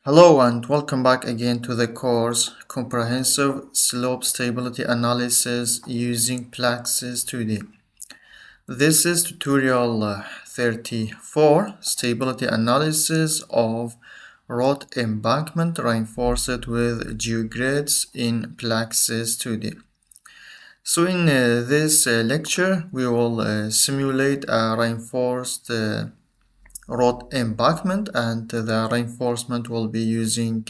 Hello and welcome back again to the course Comprehensive Slope Stability Analysis using PLAXIS 2D. This is tutorial 34, Stability Analysis of Road Embankment Reinforced with Geogrids in PLAXIS 2D. So in this lecture, we will simulate a reinforced road embankment, and the reinforcement will be using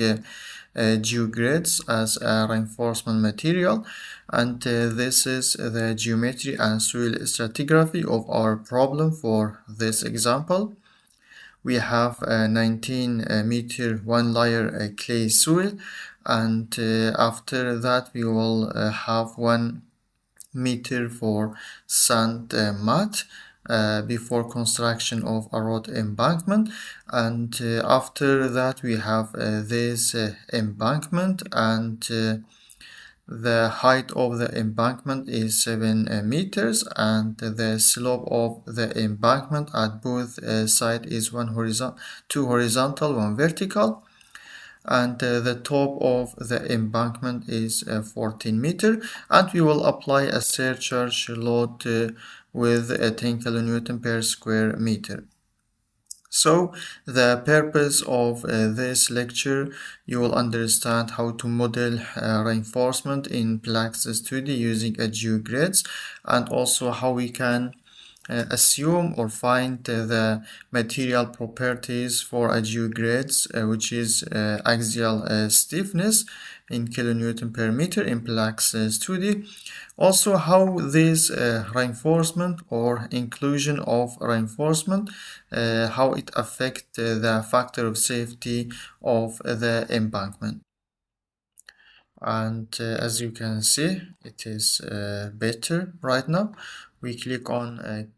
geogrids as a reinforcement material, and this is the geometry and soil stratigraphy of our problem for this example. We have a 19 meter one layer clay soil, and after that we will have 1 meter for sand mat before construction of a road embankment, and after that we have this embankment, and the height of the embankment is 7 meters, and the slope of the embankment at both sides is 2 horizontal, 1 vertical, and the top of the embankment is 14 meter, and we will apply a surcharge load with 10 kilonewton per square meter. So the purpose of this lecture, you will understand how to model reinforcement in PLAXIS 2D using a geogrids, and also how we can assume or find the material properties for a geogrids, which is axial stiffness in kilonewton per meter in PLAXIS 2D. Also, how this reinforcement or inclusion of reinforcement, how it affects the factor of safety of the embankment. And as you can see, it is better right now. We click on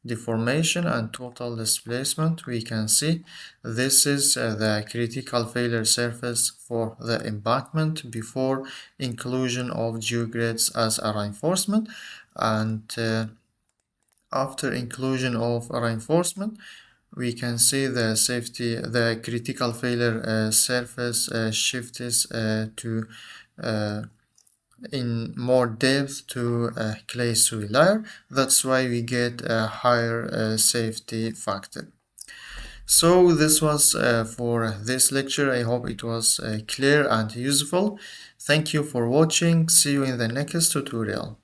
deformation and total displacement. We can see this is the critical failure surface for the embankment before inclusion of geogrids as a reinforcement, and after inclusion of a reinforcement, we can see the critical failure surface shifts to in more depth to a clay soil layer. That's why we get a higher safety factor. So this was for this lecture. I hope it was clear and useful. Thank you for watching. See you in the next tutorial.